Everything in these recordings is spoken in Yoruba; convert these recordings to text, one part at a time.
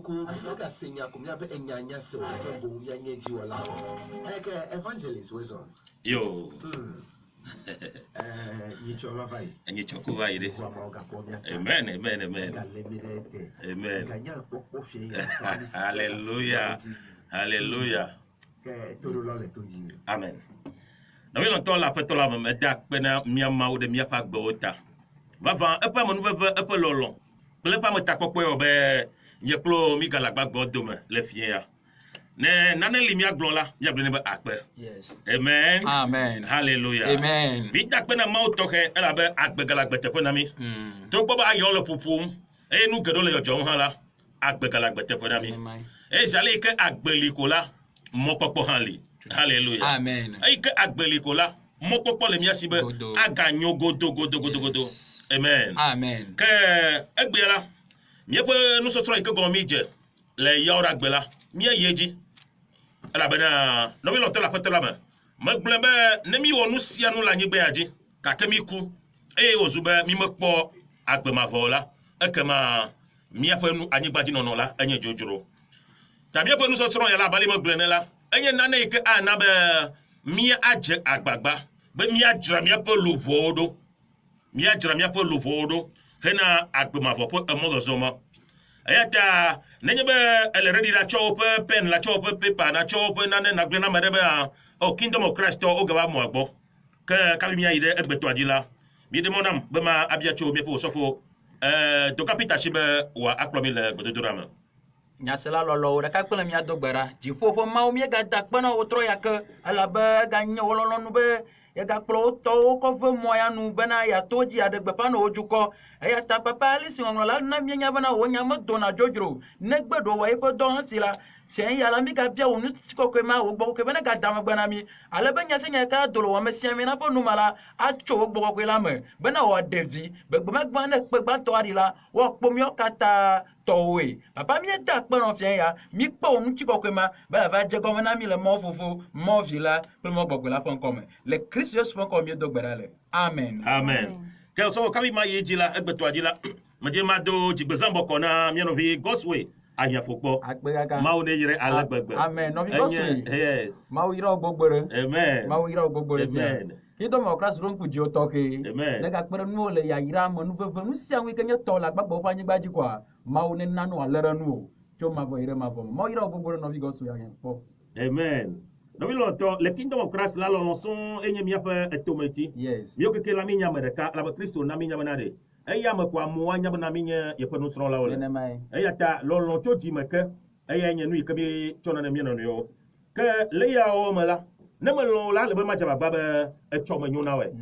ku aka senya ku mia be enyanya so ke bo mia nyeji wala ke evangelist wezo yo yichola vai enyi chokuba ire kwa maoga kwa mia amen amen amen amen kanya popo fie hallelujah hallelujah ke todo lo le toji amen na wi lonto la petola me da pena mia mawo de mia pa gbota vava e pa monu veve e pa lolon ple pa me takopo obe ye klo mi galagba gbodo me le fie ya ne nane li mia glola mia blene be akpe Yes. amen Amen. hallelujah Amen. bi da pena mawo toke ela be akpe galagba te pena mi to gbo ba yo le pupum e nu gedo le yo jo hala akpe galagba te pena mi Amen. e jale ke agbeli kola mo popo hanli hallelujah Amen. e ke agbeli kola mo popo le mia sibe Godo. aganyo godo amen Amen. ke egbela miepe nu sotro ike go mi je le yora gbela mie yeji ala bena no bi lonto la petela me gblebe ne mi wonu sia nu la nyigbe aji ka ke mi ku e ozube mi mekpo agbemavola ekema miepe nu anyigba ji nono la enye jojoro ta miepe nu sotro ya la bali me gblene la enye nane ike anabe mie aje agbagba be mi ajra miepe luvodo mi ajra miepe luvodo hena agbemavo po emogo zoma ayata nenyebe eleredi la chope pen la chope paper na chope nane na glena medebe o kingdom of Christ o gaba mo agbo ke ka mi aide egbeto adila mi de monam be ma abia cho mi po sofo to kapita shibe wa akromi le gododorama Nyasela lolo ɖeka kple mia do gbe ɖa dziƒoƒe mawo míegada kpena wotrɔ ya ke elabe ganye wo lɔlɔnu be yegakplɔ wotɔwo kɔ ve mɔ ya nu bena yeato dzi aɖe gbeƒã ne wo dukɔ eya ta papa ali si ŋɔŋlɔ la na míenya bena wo nya medona dzodzro negbe ɖo wɔ yiƒe dɔ hã si la tiɛ ya la mi gabia wo nu si kɔkɔe ma wo gbɔ kɔkɔe bena gada megbe na mi ale be nya se nya ka do le wɔme sia mi na ƒe nu me la atso wo gbɔ kɔkɔe la me bena wòaɖe vi begbemegbe ne kpe gbãtɔ aɖi la woakpɔ míawo katã tɔwoe papa mi da kpenɔ fia ya mi kpɔ wo ŋuti kɔkɔe ma be va dze gɔme na mi le mɔ fofo mɔ vi la kple mɔ gbɔgbe la ƒe ŋkɔme le Kristo Yesu ƒe ŋkɔme mi do gbe ɖa le amen amen ke so ka mi ma yeji la egbeto adila me je ma do jigbezambo kona mi no vi Godsway anya fokpo akpe kaka mawo ne yire alegbegbe amen nɔvi Godsway yes mawo yra wo gbogbo ɖe amen mawo yra wo gbogbo ɖe sia amen kingdom of Christ ɖo ŋku dziwo tɔxɛ Amen. ne gakpe ɖe nuwo le yayra me nu veve nu sia ŋu yi ke nye tɔ le agbagbe ƒe anyigba dzi koa mawo ne nanu alé ɖe nu o tso mavɔ yi ɖe mavɔ me mawo yra wo gbogbo ɖe nɔvi Godsway anya kpɔ amen no bi lonto le kingdom of Christ la lo so enye miaƒe etometi yes mio keke la mi nya me ɖeka la be Kristo na mi nya bena de eya me kwa mo anya bena mi nye yeƒe nusrɔ̃lawo le nenemae eya ta lɔlɔ tso dzime ke eya nye nu yi ke mi tsɔna ne mia nɔnɔewo ke le yawo me la ne me lɔ̃ la le be madzagbagba be etsɔ me nyo na wɔe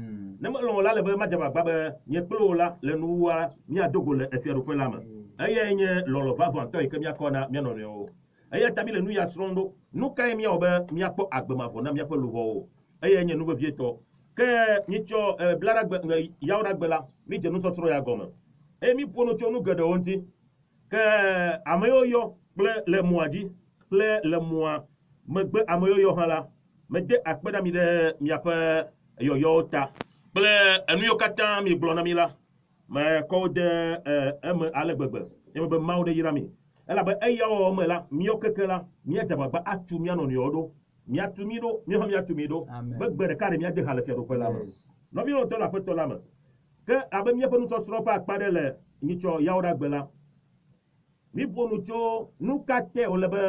ne me lɔ̃ la le be madzagbagba be nye kple wo la le nuwua miadogo le efiaɖoƒe la me eya nye lɔlɔ vavãtɔ yi ke miakɔ na mia nɔnɔewo eya ta mi le nu ya srɔ̃ ɖo nu kae miawɔ be miakpɔ agbemavɔ na miaƒe luʋɔwo eya nye nu vevietɔ ke mitsɔ blaɖagbe yawɖagbe la mi dze nusɔsrɔ̃ ya gɔme eye mi ƒo nu tso nu geɖewo ŋuti ke ame yiwo yɔ kple le mɔa dzi kple le mɔa megbe ame yiwo yɔ hã la mede akpe ɖa mi ɖe miaƒe yɔyɔwo ta kple enu yiwo katã mi gblɔ na mi la mekɔ wo de eme ale gbegbe eme be mawo ɖe yra mi elabe eyawo me la míawo keke la míadze agbagba atu mia nɔnɔewo ɖo miatu mi ɖo míawo hã miatu mi ɖo Amen. be gbe ɖeka ɖe miade ha le fiaɖoƒe la me yes nɔviwo tɔ le aƒetɔ la me ke abe míaƒe nusɔsrɔ̃ ƒe akpa ɖe le nyitsɔ yawɖagbe la mi ƒo nu tso nu ka te wòle be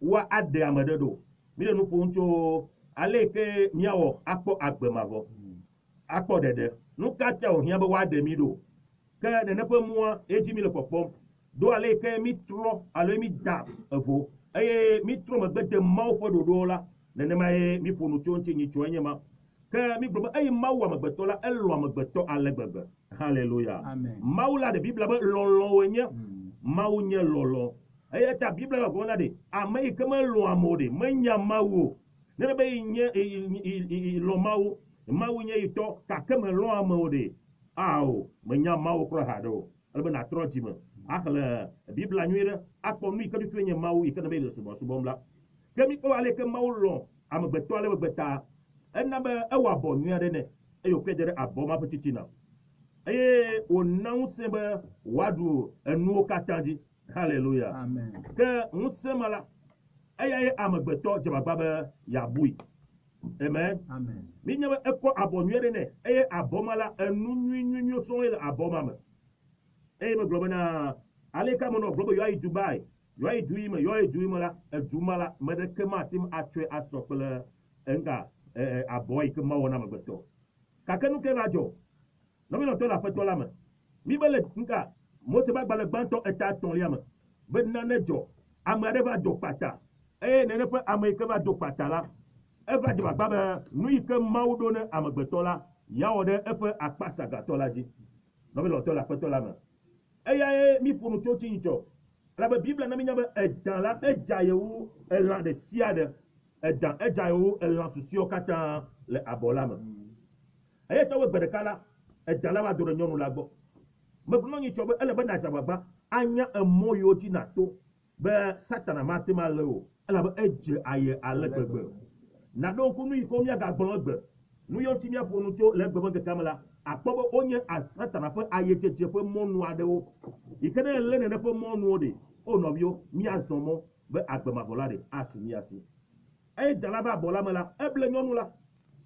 woaɖe ame ɖe ɖo mi le nu ƒom tso ale yi ke míawɔ akpɔ agbemavɔ akpɔ ɖeɖe nu ka te wòhiã be woaɖe mi ɖo ke nene ƒe mua edzi mi le kpɔkpɔm do ale yi ke mi trɔ alo mi da evo eye mi trɔ megbe de mawo ƒe ɖoɖowo la nenema ye mi ƒo nu tso ŋuti nyitsɔ enye ma ke mi gblɔ be eye mawu amegbetɔ la elɔ amegbetɔ ale gbegbe haleluya Amen. mawu la de bibla be lɔlɔwoe nye mawu nye lɔlɔ eya ta bibla la gblɔna de ame yi ke melɔ amewo de menya mawu o ne be nye lɔ mawu mawu nye yi tɔ gake melɔ amewo de ao menya mawu kura ha ɖe o ele be natrɔ dzime axle bibla nyui ɖe akpɔ nu yi ke tutu nye mawu yi ke ne be le subɔsubɔm la ke mi kpɔ ale ke mawu lɔ amegbetɔ ale gbegbe ta ena be ewɔ abɔ nyui aɖe nɛ eye wòkpe de ɖe abɔ ma ƒe titina eye wòna ŋusẽ be wòaɖu enuwo katã dzi Hallelujah. Amen. Que on se mala. Aya amagbeto jababa ya bui. Amen. Amen. Mi nyawe eko abonwere ne. Aya abomala enu so ele abomama. Me globana aleka mono globo yo ai Dubai. Yo ai duima la edumala medekema tim atwe asopele enga aboy ke mawona magbeto. Kakenu ke rajo. No mi no to la feto la me. Mi bele nka mo se ba gbale gbanto eta ton liam. Be nanejo amare va do pata. Nene pe ameke va do pata la. E va de ba nu ike mawdo ne amagbeto la. Ya ode e pe akpasa gato la ji. No mi no to la feto la me. Mi funu chochi ncho. La Bible na mi nyabe edan la ejayewu elan de siade edan ejayewu elan susio kata le abolama. Tawe gbedekala edan la wa do nyonu la gbo. Me kuno nyi chobe ele be na jababa anya emoyo ti na to be satana matima le o. Ele be eje aye ale gbegbe. Na do kunu iko mi aga gbon gbe. Nu yo ti mi afonu cho le gbegbe ke kamala. Akpobo onye asatana fe aye cheche fe monu adewo. Ikene le ne fe monu de. O novio mi asomo be agbema volade asumi asi. Dalaba bolama la eble nyonu la.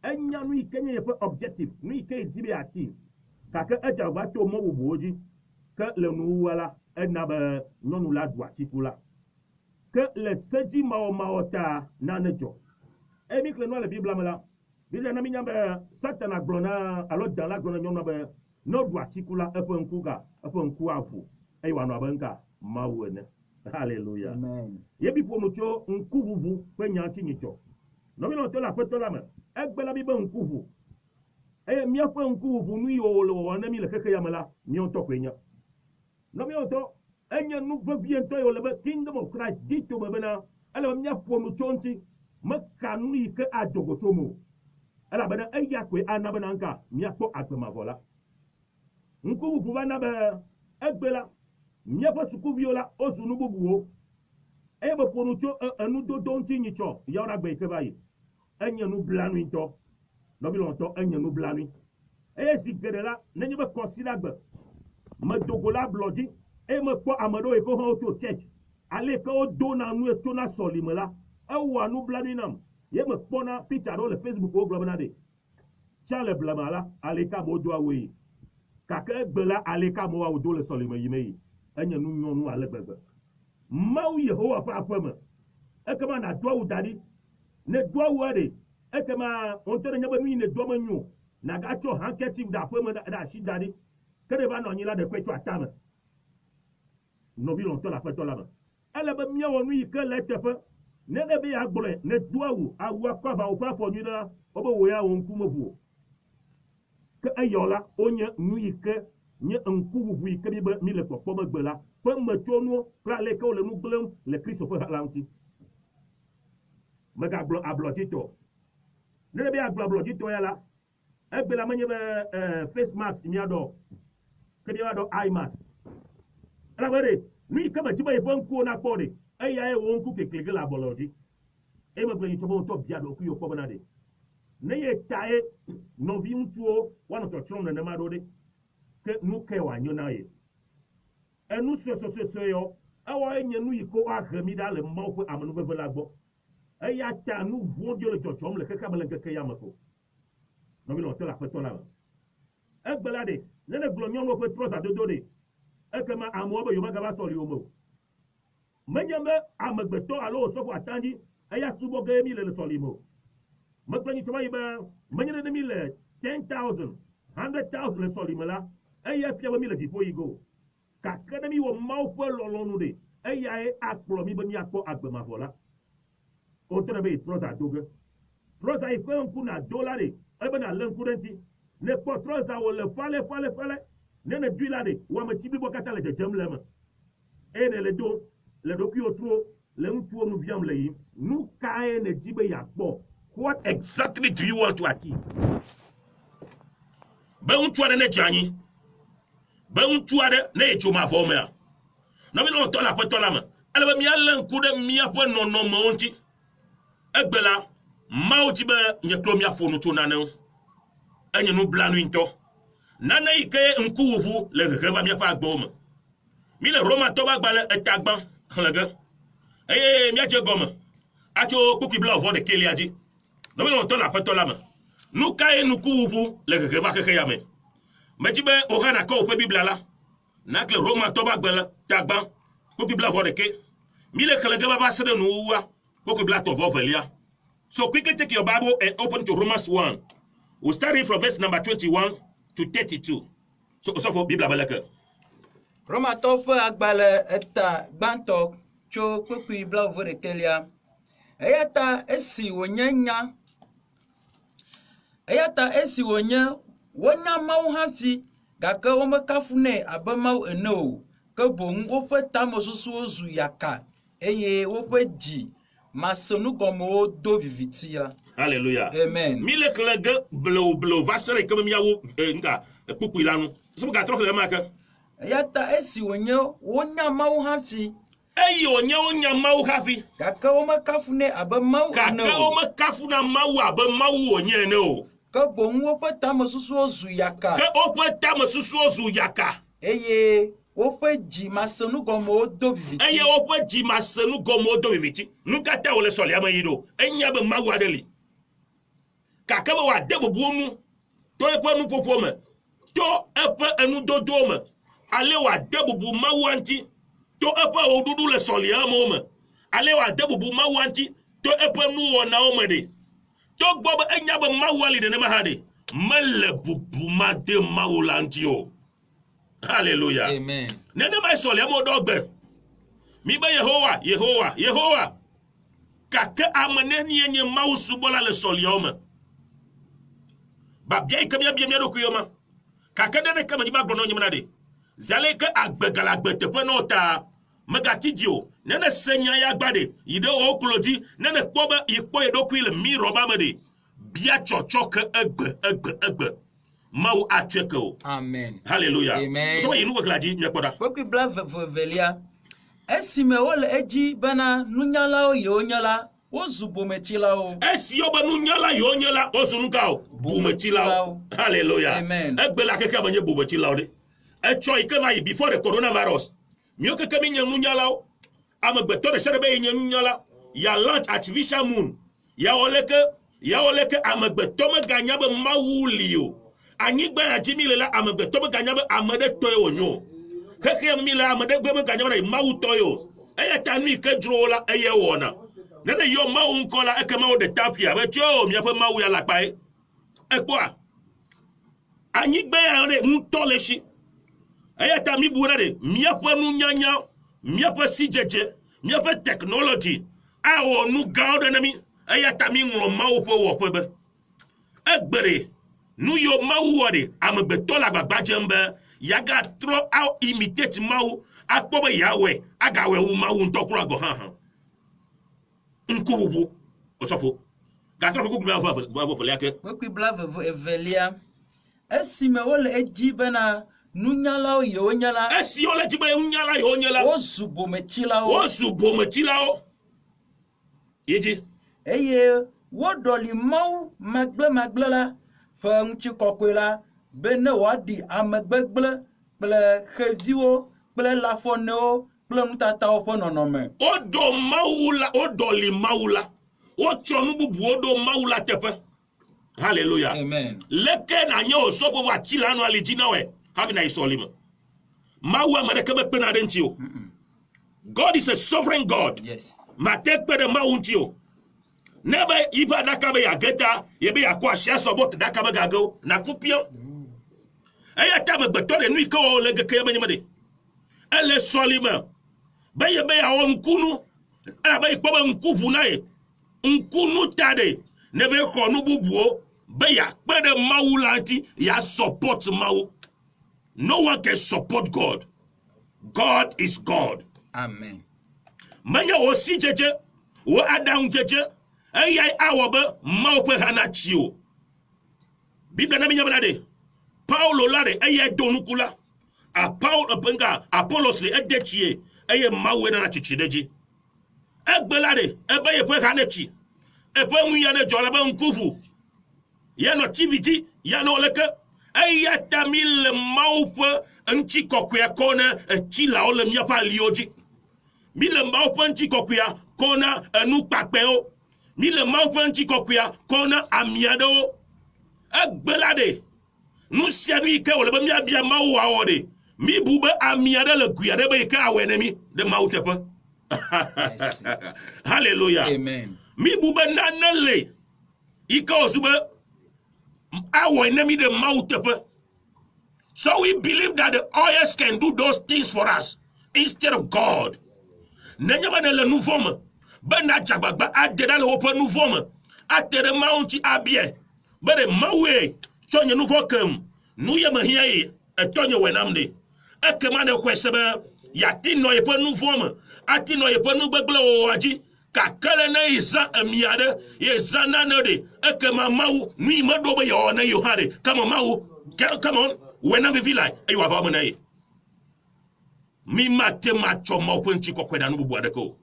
Enya nu ikenye ye fe objective nu ike jibe ati. Kaka eja gba to mo bubu oji. Ke le nu wala na be nyonu la dwa tikula. Ke le seji maota na nejo. Mi kle no le Bible amala. Bible na mi nyambe satana glona alo dans la glona nyonu be no dwa tikula efe nkuka efe nku afu. Wa no abanka mawene. Hallelujah. Amen. Yebi po mucho nkuvuvu pe nyanti nyicho. No mi no to la peto la me. Egbela bi be nkuvu. Mi afa nkuvu nu yo na mi le keke yamala mi on to kwenya. No mi on to enya nu vivien to yo le kingdom of Christ dito be na ala mi afa mucho nti makanu ike adogo tomo. Ala bana eya kwe anabana nka mi afa agbema vola. Nkuvu bana be egbela Miafa suku viola osu nububuo. Ebe ponucho anu do donti nyicho. Yaura gbe kebayi. Enya nu blanu into. No bilonto enya nu blanu. Si gedela nenye be consider gbe. Me dogola bloodi. Me po amado e ko ho to church. Ale ko do na nu e to na solimela. Wa nu blanu nam. Ye me pona picture do le Facebook o globana de. Chale blamala ale ka mo do awe. Kaka gbela ale ka mo wa do le solime yimeyi. Enya nu nyonu ale gbegbe. Mau Yehowa fa afema. Ekema na doa udari. Ne doa wade. Ekema onto nyaba nu ne doa manyu. Na ga cho handkerchief da afema da shi dadi. Kede ba no nyila de kwetu atama. No bi lonto la feto la ba. Ele be mia wonu yike letefe. Ne be ya gbore ne doa wu awu akwa ba ofa fo nyu na obo wo ya won kumobu. Ke ayola onye nu yike nye nkubu ike bi mi le popo gbela pe mechonu pra le ko le nuglem le Christopher Halanti mega ablotito ne be ablotito yala egbela manye be face mask mi ado ke bi ado eye mask ala were ni kama tiba e bonku na kpode eya e won ku kekele la bolodi e me gbe to to bia do ku yo ko banade ne ye tae no vi untuo wana to tron na ma do de ke nu ke wa nyona ye enu so yo awa enye nu yiko ahremi da le mo ko amanu be la gbo eya ta nu vodio le chochom le keka bele keke yamako no bi no te la peto la egbelade ne ne glo nyon wo pe trosa dodo de ekema amo be yo magaba sori omo menyame amagbeto alo so ko atandi eya subo ge mi le sori mo magbani to ba menyene de mi le 10,000 100,000 le sori mala eya pia mi le before you go ka kadami wo mau fo lolonu de eya e akplo mi be mi akpo agbema vola o tere be trosa doge trosa e ko nku na dollar e be na len kurenti ne po trosa wo le fale ne ne duila de wa ma tibi bokata le jejem lema e ne le do ki otro le ntu onu viam le yi nu ka e ne tibe ya kpo what exactly do you want to achieve be ntu ade ne janyi be ntu ade ne echuma fo me a no bi no to la ma ale be mi alen ku de mi afo no mo onti egbela mauti be nye klo mi afo no to na ne enye no blanu into nana ike nkuwu le reva mi afa agbo me mi le Roma to ba gbale etagban khalaga mi aje goma acho kuki bla vo de keli aji no mi no to la peto la ma nu kai nu kuwu le ke va ke yame mejibe o hana ko pe bibla la nakle Roma to ba gbale tagban kuki bla vo de ke mi le khalaga ba sede nu wa kuki bla to vo velia. So quickly take your Bible and open to Romans 1. We'll start it from verse number 21 to 32. So for Bible balaka. Roma to fe agbale eta gbanto cho kuku bla vo de kelia. Eyata esi wonyanya. Eyata esi wonya wonya mau hafi gaka wo makafune abamau eno ke bon wo fe tamosusu ozu yaka eye wo fe ji masonu gomo do vivitira. Hallelujah. Amen. Mile klege blow vasere comme miawo nga kuku ilanu. So ga trofe maka. Eyata esi wonya mau hafi Eyi onya mau hafi. kaka o makafune abamau no. Kaka o makafuna mau abamau onye no. Ka bon wo fa tamosusu ozu yaka. Ke o fa tamosusu ozu yaka. Eye wo fa ji masonu gomo do viviti. Eye o fa ji masonu gomo do viviti. Nuka ta ole sole amayido. Enya be mau adeli. Kaka ba wa debo buomu. To epa nu popome. To epa enu dodome. Ale wa debo bu mau anti. To epa odudu le sole amome. Ale wa debo bu mau anti. To epa nu ona omede. To gbobo enya be mau ali de ne mahade. Mele bubu ma de mau lantio. Hallelujah. Amen. Nene mai sole amo dogbe. Mi be Yehowa. Kaka amane ni enye mau subola le sole ome. Ba bia ikabia bia do kuyoma. Kaka de kama ni ba gbono nyimna de. Zale ke agbegala gbete pe no ta megatidio. Nene senya ya gbade. Ide o klodi nene kpoba ikpo edokwile mi roba mede. Bia chochoke egbe. Mau acheko. Amen. Hallelujah. Amen. So you know glaji nyakoda. Poku bla velia. Esime wole eji bana nunyala o yonyala o zubomechila o. Esi oba nunyala yonyala o sunuka o. Bumechila o. Hallelujah. Amen. Egbela keke abanye bumechila o de. Echo ikeva yi before the coronavirus. Mioke kemi nye nunyala o. Amegbeto de serebe nye nunyala. Ya launch artificial moon. Ya oleke amegbeto me ganyabe mawuli o. Anyigba ya jimile la amegbeto me ganyabe amede toyo onyo. Keke mile amede gbe me ganyabe mawu toyo. Eye tanu ike drola eye wona. Nene yo mawu nkola eke mawu de tapia. Becho miape mawu ya lakpae. Ekwa. Anyigba ya re ntoleshi. Eye ta mi buona de miape nunyanya, miape sijeje, miape technology. Awo nu gaude na mi. Eye ta mi ngro mawu fo wo fo be. Egbere nu yo mawu wode amegbeto la gbagba jembe yaga throw out imitate mawu akpobe yawe agawe wu mawu ntokura go han nkubu osofo ga throw ku bla vo liake Poku bla velia. Esime wole eji bana nunyala o yonyala esi ole jibe unyala yonyala o zubomechila o. o subomechila o yeji Eye wo doli mau magble la fe nchi kokola bene wadi amegbegle ple kheziwo ple lafoneo ple mutata ofo nonome. odo maula odoli maula o chonu bubu odo maula tepe. Hallelujah. Amen. Leke na nye osofo wa chila no alijina we have na isolima mawa madekebe pena dentio. God is a sovereign God. Yes. Matek pe de mauntio. Nebe ipa dakabe ya geta yebe ya kwa shia sobot dakabe gago na kupio. Eya tame betore nui ko lege kebe nyamade. Ele solima. Beye ya onkunu. Abe ikpobe nkufu nae. Nkunu tade. Nebe khonu bubuo. Beya pe de maulanti ya support mau. No one can support God. God is God. Amen. Manya osi jeje. Wo adam jeje. Ayai awobe maupe hanachio. Biblia na minya banade. Paulo lare ayai donukula. A Paul openga Apollos le edechie aye mawe na chichideji. Egbelare ebe ye pe hanechi. Epe nwuya ne jola be nkufu. Ya no activity ya no leke eya ta mi le Mawu ƒe ŋuti kɔkɔea kɔ na etsilawo le míaƒe aliwo dzi mi le Mawu ƒe ŋuti kɔkɔea kɔ na enu kpakpɛwo mi le Mawu ƒe ŋuti kɔkɔea kɔ na ami aɖewo egbe la ɖe nu sia nu yi ke wòle be míabia Mawu wòawɔ ɖe mi bu be ami aɖe le gui aɖe be yi ke awɔe ne mi ɖe Mawu teƒe hallelujah Amen. mi bu be nane le yi ke wòzu be awɔe ne mi ɖe Mawu teƒe. So we believe that the oils can do those things for us instead of God. Nenye be ne le nu vɔ me be na dzagbagba ade ɖa le woƒe nu vɔ me ate ɖe Mawu ŋuti abie be ɖe Mawue tsɔ nye nu vɔ kem nu ye mehia yi etɔ nye wɔe nam ɖe ekema ne xɔe se be yati nɔ yeƒe nu vɔ me ati nɔ yeƒe nu gbegble wɔwɔa dzi gake le ne yi zã emi aɖe ye zã nane ɖe ekema Mawu nu yi meɖo be yeawɔ ne yewo hã ɖe come on Mawu come on wɔe nam vivi lae eye wòava me na ye mi mate matsɔ Mawu ƒe ŋuti kɔkɔe na nu bubu aɖeke o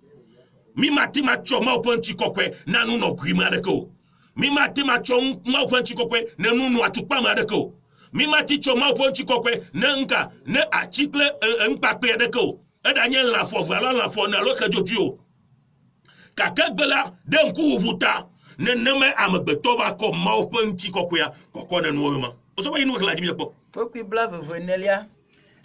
mi mate matsɔ Mawu ƒe ŋuti kɔkɔe na nu nɔ gui me aɖeke o mi mate matsɔ Mawu ƒe ŋuti kɔkɔe na nu nɔ atukpa me aɖeke o mi mate tsɔ Mawu ƒe ŋuti kɔkɔe ne nka ne atsi kple ŋkpakpe aɖeke o eɖanye lãfɔ ve alo lãfɔ ne alo xedzodzoe o gake gbe la ɖe ŋkuʋuʋu ta nenema amegbetɔ va kɔ Mawu ƒe ŋuti kɔkɔea kɔkɔ ne nuwo ma osɔbe yi nu xela dzi mi kpɔ Wokui bla vevenelia.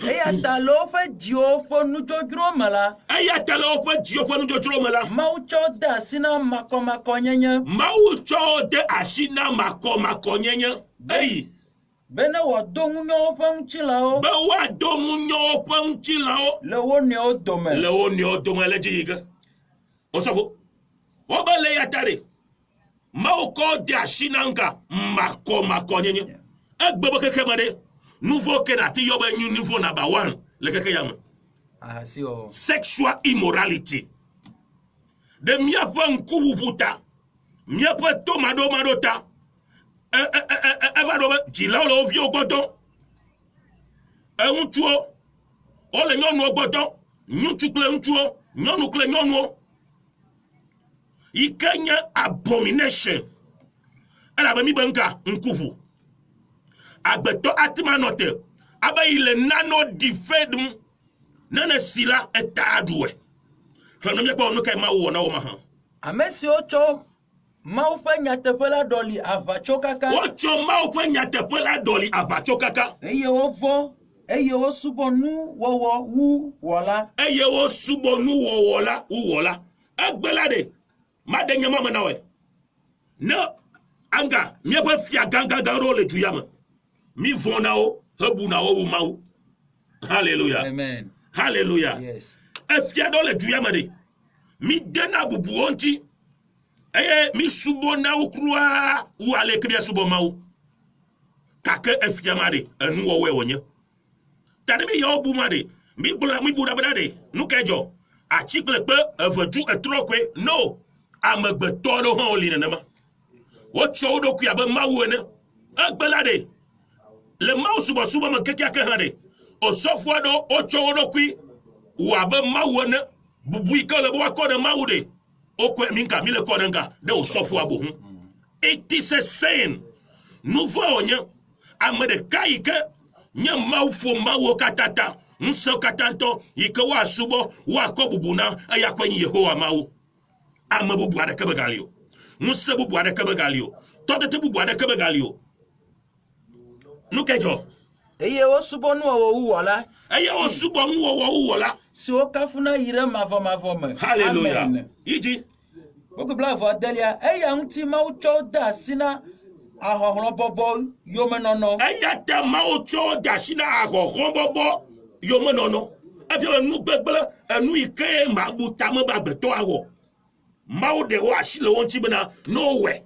Eya ta le woƒe dziwo ƒe nudzodzro me la. eya ta le woƒe dziwo ƒe nudzodzro me la Mawu tsɔ de asi na makɔmakɔnyenye. Mawu tsɔ de asi na makɔmakɔnyenye eyi Be ne wòado ŋunyɔ woƒe ŋutilãwo. be woado ŋunyɔ woƒe ŋutilãwo Le wo nɔewo dome. le wo nɔewo dome le dzi yi ge osɔfo wobe le ya ta ɖe Mawu kɔ de asi na nka makɔmakɔnyenye egbe be keke me ɖe nuvo ke na ati yɔ be nuvo number 1 le keke ya me Ahasi o. sexual immorality de míaƒe ŋkuʋuʋu ta míaƒe tomaɖomaɖo ta eva ɖo be dzilawo le wo viwo gbɔ dɔm ŋutsuwo wole nyɔnuwo gbɔ dɔm ŋutsu kple ŋutsuwo nyɔnu kple nyɔnuwo yi ke nye abomination elabe mi be nka ŋkuʋu agbetɔ ate manɔ te abe yi le nano dife ɖum nane si la eta aɖuwɛ xlẽno míakpɔ nu kae Mawu wɔ na wo ma hã Ame siwo tsɔ Mawu ƒe nyateƒe la ɖɔli aʋatsokaka. wotsɔ Mawu ƒe nyateƒe la ɖɔli aʋatsokaka Eye wovɔ̃ eye wosubɔ nu wɔwɔ wu wɔla. eye wosubɔ nuwɔwɔ la wu wɔla egbe la ɖe maɖe nye mame na wɔe ne anga míaƒe fia gãgãgã ɖewo le du ya me mi vɔ na wo hebu na wo wu Mawu hallelujah Amen. hallelujah Yes. efia ɖewo le du ya me ɖe mi de na bubuwo ŋuti eye mi subɔ na wo kura wu ale ke míasubɔ Mawu gake efia ma ɖe enuwɔwɔe wònye ta ɖe mi yawo bu ma ɖe mi bu na be ɖe nu kae dzɔ atsi kple kpe evedu etrɔ koe no amegbetɔ aɖewo hã woli nenema wotsɔ wo ɖokui abe Mawu ene egbe la ɖe le Mawu subɔsubɔ me kekeake hã ɖe osɔfo aɖewo wotsɔ wo ɖokui wɔ abe Mawu ene bubu yi ke le be woakɔ ɖe Mawu ɖe wokɔe mi nka mi le kɔ ɖe nka ɖe osɔfoa bo ŋu it is a sin nu vɔ wònye ame ɖeka yi ke nye Mawu ƒo Mawuwo katã ta ŋusẽwo katã ŋutɔ yi ke woasubɔ woakɔ bubu na eya koe nye Yehowa Mawu ame bubu aɖeke megali o ŋusẽ bubu aɖeke megali o tɔtete bubu aɖeke megali o nu ke dzɔ Eye wosubɔ nuwɔwɔ wu wɔla. eye wosubɔ nuwɔwɔ wu wɔla Siwo kafuna yi ɖe mavɔmavɔ me. hallelujah Amen. yi dzi Wokui bla vedelia. Eya ŋuti Mawu tsɔ de asi na ahɔhlɔbɔbɔ yomenɔnɔ. eya ta Mawu tsɔ de asi na ahɔhlɔbɔbɔ yomenɔnɔ efia be nu gbegble enu yi ke mabu tame be agbetɔ awɔ Mawu ɖe wo asi le wo ŋuti bena n'owɔe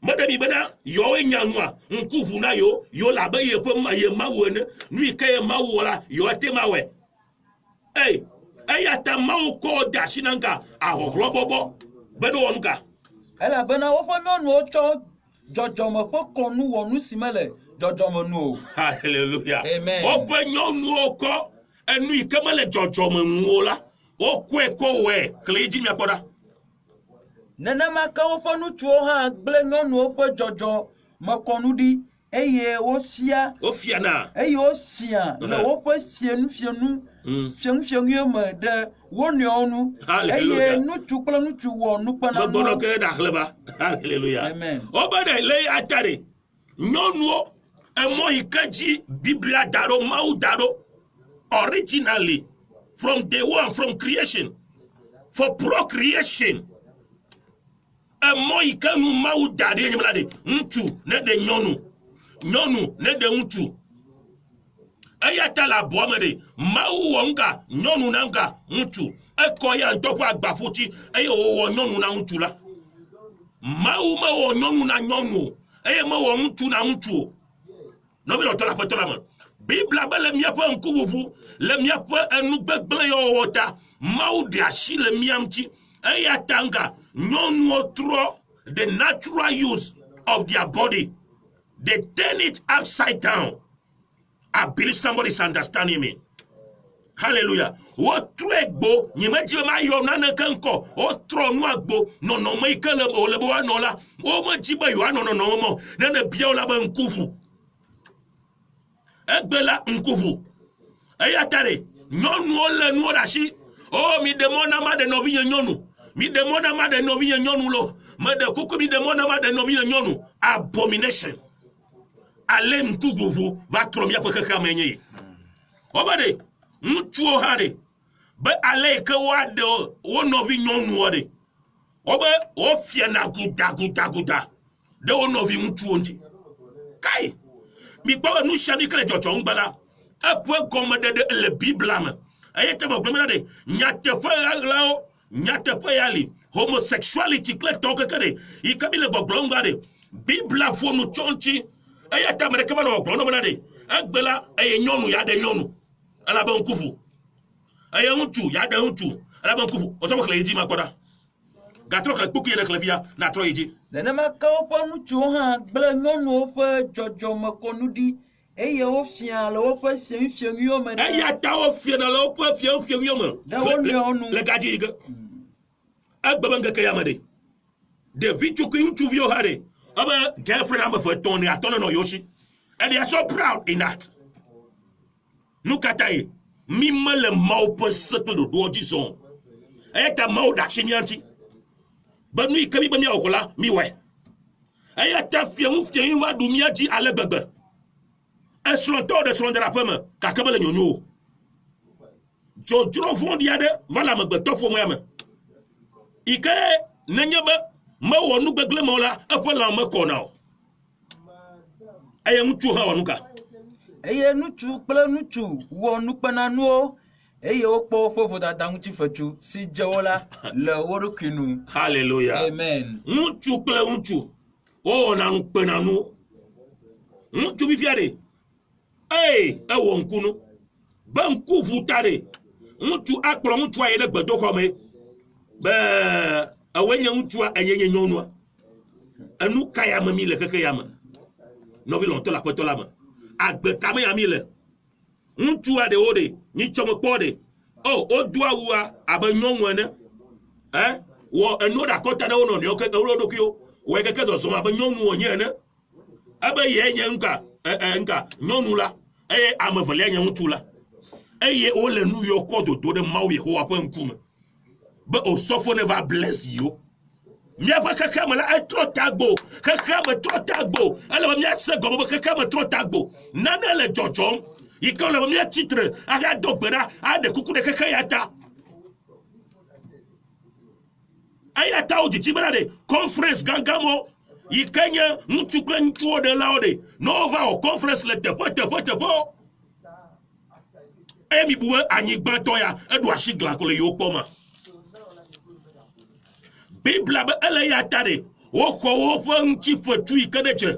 meɖe mi bena yewoe nya nua ŋkuʋu na yewo yewo le abe ye Mawu ene nu yi ke ye Mawu wɔ la yewo ate ma wɔe eya ta Mawu kɔ de asi na nka ahɔhlɔbɔbɔ be ne wɔ nu ka Elabena woƒe nyɔnuwo tsɔ dzɔdzɔme ƒe kɔnu wɔ nu si mele dzɔdzɔme nu o. hallelujah Amen. woƒe nyɔnuwo kɔ enu yi ke mele dzɔdzɔme ŋuwo la wokɔe kɔ wɔe kle dzi miakpɔ ɖa Nenema ke woƒe ŋutsuwo hã gblẽ nyɔnuwo ƒe dzɔdzɔme kɔnu ɖi eye wo sia o fiana eye wo sia le wo fe fienu yo me de wo nyonu eye nutu kple nutu wo nu kpana no bono ke da khleba hallelujah amen o ba de le atare nyonu e mo ikaji biblia daro mau daro originally from day one, from creation, for procreation. A mo ikanu mau dade nyamlade ntu ne de nyonu ne de ntu ayata la boamede mau wonga nyonu nanga ntu ekoya ntopo agbafuti ayo wo nyonu na ntu la mau ma wo nyonu na nyonu ayo ma wo ntu na ntu no bi lo tola petola mo bibla bele mia pa nkububu le mia pa enu gbegble yo wota mau de ashi le miamti ayatanga nyonu tro the natural use of their body. They turn it upside down. I believe somebody's understanding me. Hallelujah. What trego, you may my yo nana kanko, or throw no agbo, no make a lebo nola, or majiba you are no more, then a biola nkufu. Egbela nkufu. Ayatare, no no dashi, oh mi demona ma de novi nyonu. Mi demona ma de novi nyonu lo. Me de kuku mi demona ma de novi nyonu. Abomination. Alem tuguvu va tromia pe kaka menye. Obade, mutuo hade. Be ale ke wade wo novi nyonu wade. Obe o fie na guda. De wo novi mutuo nti. Kai. Mi pa nu shani kele jojo ngbala. Apo komede de le Bible am. Ayete mo gbemelade nyate fa lao nyate pa yali homosexuality kle toke kade ikabile gbogbongbade Bible fo nu chonchi ayete amerika ba no gbono banade agbela aye nyonu ya de nyonu ala ba nkufu aye ntu ya de ntu ala ba nkufu o so ko kle yiji makoda gatro kle puku yele kle via na tro yiji de na ma ka fo nu chu ha gbele nyonu fe jojo makonudi eye o fia le o fe fien yo me ayata o fia na le o fe fien yo me de wo le onu le gaji ga agbanga ke yamade de vichu ku ntu vio hare aba girlfriend am for toni atono no yoshi and they are so proud in that nukatai mi male mau peseto do doji son ayata mau da chinyanti ba nu ikabi ba mi okola mi we ayata fien wa dumia ji ale gbegbe eslonto de slon de la femme kakabele nyonyo jojro fond yade vala magbe tofo moyame ike nenyeba ma wonu gbegle mola afala makona aye ntu ha wonuka eye nutu kple nutu wonu kpenanu eye okpo fofo dada nti fetu si jewola le worokinu hallelujah amen ntu kple ntu o na nkpenanu ntu bi fiade ewo nkunu ba nku futare ntu akpro ntu aye de gbedo kome be awenye ntu ayenye nyonua anu kaya mamile keke yama no vi lonto la poto lama agbe kame yamile ntu ade ode ni chomo pode o dua wa abanyonwu ene wo enu da kota na wono ni o keke wo dokio we keke do so abanyonwu onye ene abe ye nye nka nyonu la amevele nye ntu la eye o le nu yo kodo do de mawo ye ho apan nkume but Osofo never bless you. Mia fa kakama la trop tagbo. Kakama trop tagbo. Ala mia se gobo kakama trop tagbo. Nana le jojo. Ika la mia titre aga dogbera a de kuku de kakayata. Ayata o jitibara de conference gangamo. Ikanya mtukle ntuo de laode. Nova o conference le tepo. Emi buwe anyigba toya edu ashigla ko le yopoma. Bibla ba ele ya tare wo ko wo fa nti fotu ikadeche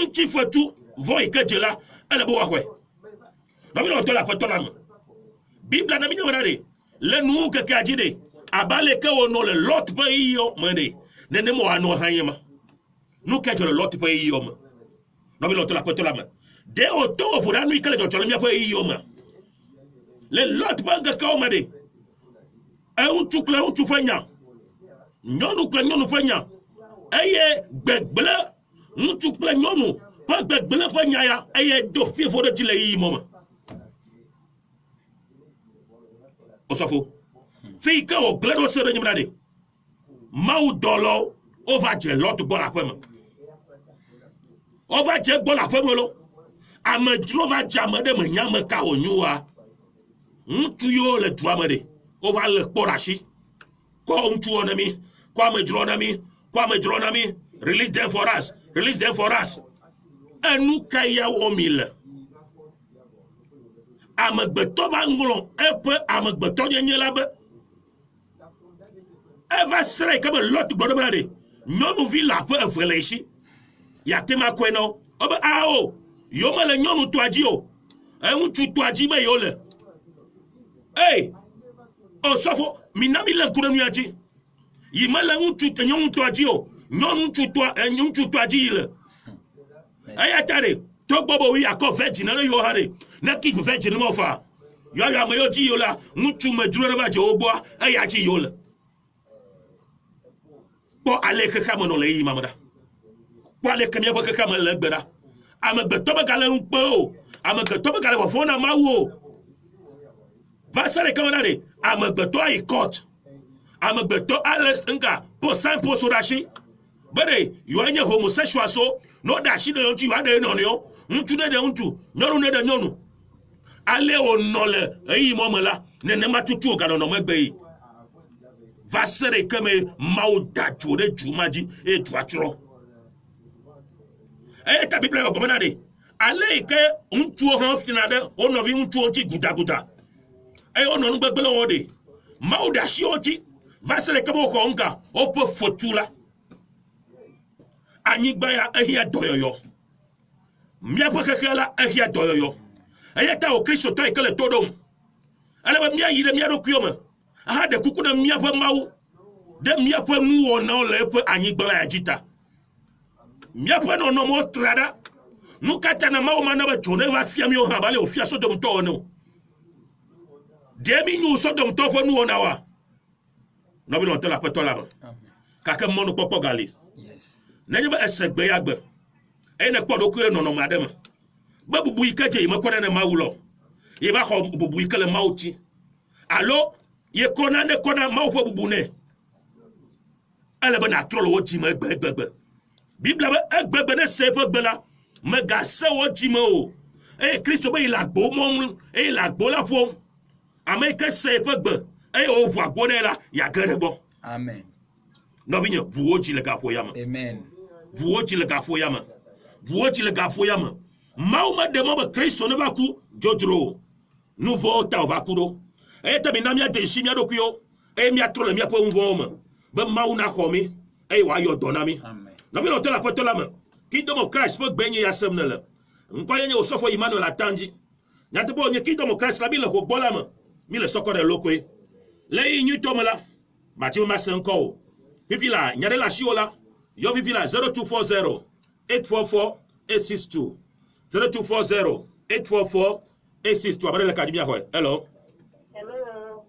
nti fotu vo ikadeche la ele bo wahwe no bi no to la fotola mo Bibla na bi nyaware le nu ke ka jide abale ke wo no le lot pa iyo mene ne mo anu hanyema nu ke jole lot pa iyo mo no bi no to la fotola mo de o to fo danu ikale jole mi pa iyo mo le lot pa ga ka o mede untu fanya nyonu fanya eye gbegble ŋutsu kple nyɔnu ƒe gbegble ƒe nya ya eye do fiefo ɖe dzi le yiyi mɔ me osɔfo fi ke wo gble ɖo se ɖe nyimra ɖe mawu dɔlɔ wova dze lɔt gbɔ le aƒe me wova dze gbɔ le aƒe me lo amedzro va dze ame ɖe me nya me ka wònyoa ŋutsu yiwo le dua me ɖe wova le kpɔ ɖe asi kɔ ŋutsuwo na mi kɔ amedzro na mi kɔ amedzro na mi release them for us release them for us enu ka ya wɔ mi le amegbetɔ va ŋlɔ eƒe amegbetɔ nyenye la be eva srɛ ke be lɔt gbɔ ɖe me la ɖe nyɔnuvi le aƒe eve le esi yate ma kɔe na wo ebe ao yewo mele nyɔnu toa dzi o ŋutsu toa dzi be yewo le ei osɔfo mina mi le ŋku ɖe nu ya dzi yi mele ŋutsu nyɔnu toa dzi o ŋutsu toa dzi yi le eya ta ɖe togbɔ be wi akɔ virgin ne yewo hã ɖe ne keep virgin ma fa yɔyɔ ame yewo dzi yewo la ŋutsu medzro ɖe va dze wo gbɔa eya dzi yewo le kpɔ ale xexea me nɔ le yiyi ma me ɖa kpɔ ale ke miaƒe xexea me le egbe ɖa amegbetɔ be gale ŋu kpe o amegbetɔ be gale wɔfɔ na mawu o va se ɖeke me ɖa ɖe amegbetɔ ayi court amegbetɔ ale nka po sign post ɖe asi be ɖe yewoa nye homosexual so no ɖe asi ɖe ŋutsu yewoa ɖe nɔnɔewo ŋutsu ne ɖe ŋutsu nyɔnu ne ɖe nyɔnu ale wònɔ le eyi mɔ me la nenema tutu woganɔnɔ megbe yi va se ɖeke me mawu da dzo ɖe du ma dzi eye dua tsrɔ̃ eye ta biblia yɔ gɔme na ɖe ale yi ke ŋutsuwo hã fiana ɖe wo nɔvi ŋutsuwo ŋuti gudaguda eye wonɔ nugbegble wɔ ɖe mawu ɖe asi wo dzi va se ɖeke be woxɔ ŋka woƒe fotu la anyigba ya ehia dɔyɔyɔ miaƒe xexe la ehia dɔyɔyɔ eya ta wo kristotɔ yi ke le to ɖom ale be miayi ɖe mia ɖokuiwo me aha ɖe kuku ɖe miaƒe mawu ɖe miaƒe nuwɔnawo le eƒe anyigba la ya dzi ta miaƒe nɔnɔmewo tra ɖa nu katã na mawu ma na be dzo ne va fia miwo hã bale wòfia sodomtɔwo ne o ɖe mi nyu sodomtɔwo ƒe nuwɔnawoa nɔvi lɔ̃tɔ le aƒetɔ la me gake mɔnukpɔkpɔ gali nenye be ese gbe ya gbe eye ne kpɔ ɖokui ɖe nɔnɔme aɖe me be bubu yi ke dze yi mekɔ ne mawu lɔ yi va xɔ bubu yi ke le mawu ti alo ye kɔna ne kɔna mawu ƒe bubu ne ele be natrɔ le wo dzi me egbe biblia be egbe ne se ƒe gbe la megase wo dzi me o eye kristo be yi le agbo mɔm eye le agbo la ƒom ame yi ke se ƒe gbe eye woʋu agbo ne la yage ɖe gbɔ amen nɔvinye ʋu wo dzi le gaƒo ya me amen ʋu wo dzi le gaƒo ya me ʋu wo dzi le gaƒo ya me mawu meɖe mɔ be kristo ne va ku dzodzro nu vɔwo ta wòva ku ɖo eye ta mina míade nsi mía ɖokuiwo eye míatrɔ le míaƒe nu vɔwo me be mawu naxɔ mi eye wòayɔ dɔ na mi nɔvi lɔ̃tɔ le aƒetɔ la me kingdom of Christ ƒe gbe nye ya sem ne le ŋkɔ ye nye osɔfo Emmanuel Atanji nyateƒe wònye kingdom of Christ la mi le xɔ gbɔ la me mi le sɔkɔ ɖe lokoe le yi nyuitɔ me la mati me ma se ŋkɔ o fifi la nya ɖe le asiwo la yɔ fifi la 0240 844 862 0240 844 862 abe ɖe le kadzi miaxɔe hello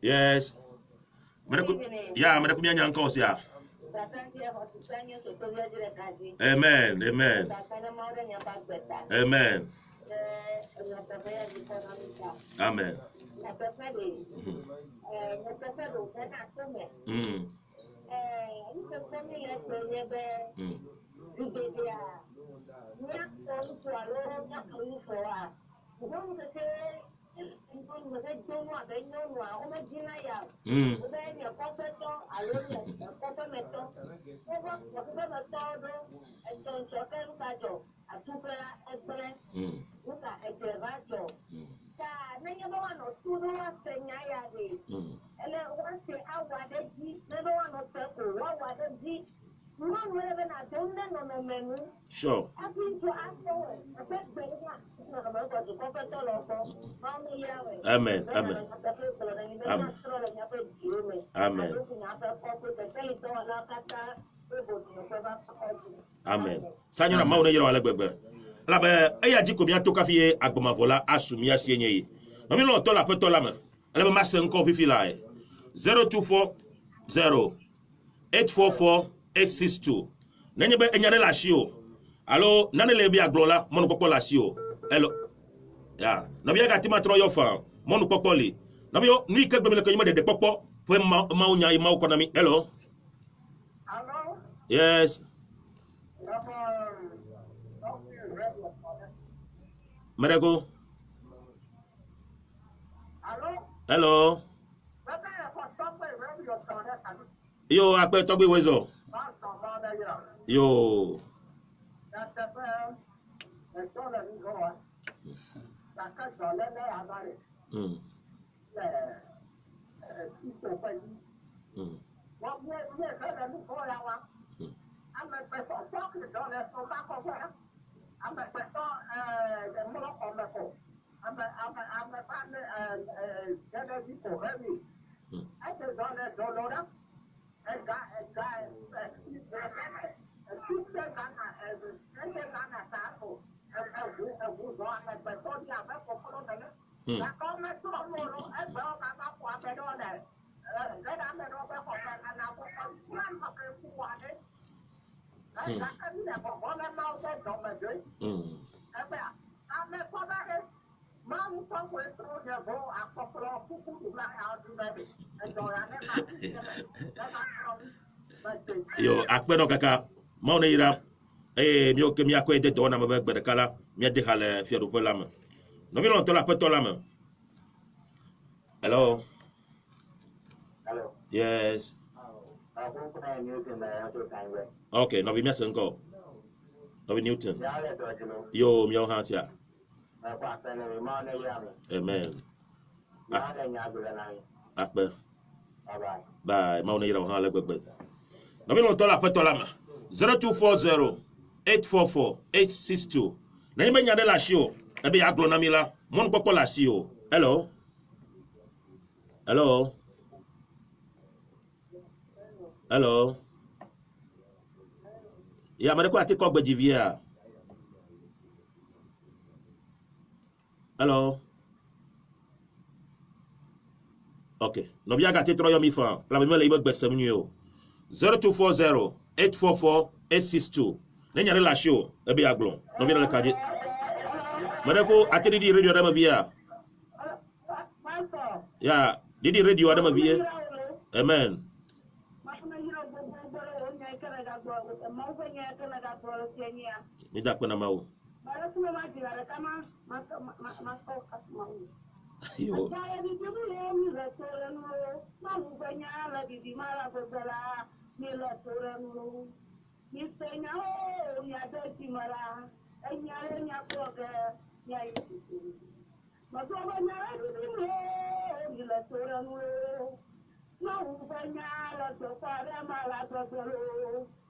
yes ya me ɖe ko mianya ŋkɔ sia amen amen amen amen Sure. Amen. Amen. Amen. Amen. Amen. Sanya na mauna yero ala gbegbe. La be eya ji ko mi atoka fi agbomavola asumi asie nye yi. No mi lo to la peto la me. Ala be mase nko fifi la 0240 844 862 nenye be enyane la shi o alo nane le bi aglo la monu popo la shi o elo ya no bi ga ti ma tro yo fa monu popo li no bi yo nui ke gbe le ko yima de popo pe ma unya ma economy hello Hello? yes Merego hello yo ape to gbe wezo yo yo akpedo kaka mauna ira mio ke mia ko ede to na mebe gbede kala mia de hale fieru pe lama no vi non to la pe to lama hello Hello. yes Aku pernah Newton dah tu time gue. okay no vi mia senko no vi Newton Ya ada tu aja. yo mio hansia Aku akan ni mana ya ni. amen Ya ada nyabu dah ni. akpe Bye. bye mauna ira hale gbegbe no vi non to la pe to lama 0240 844 862 na yime nyade la shio ebe ya glo na mila mon popo la shio hello hello hello ya mare ko ati ko gbe jivia hello okay no bia ga ti tro yo mi fa la me le ibe gbesem ni o 0240 844 862 na nyade la shio ebe ya glo no bi na kaje mare ko ati di radio da ma via ya di radio da ma via amen mi da kwena mawo yo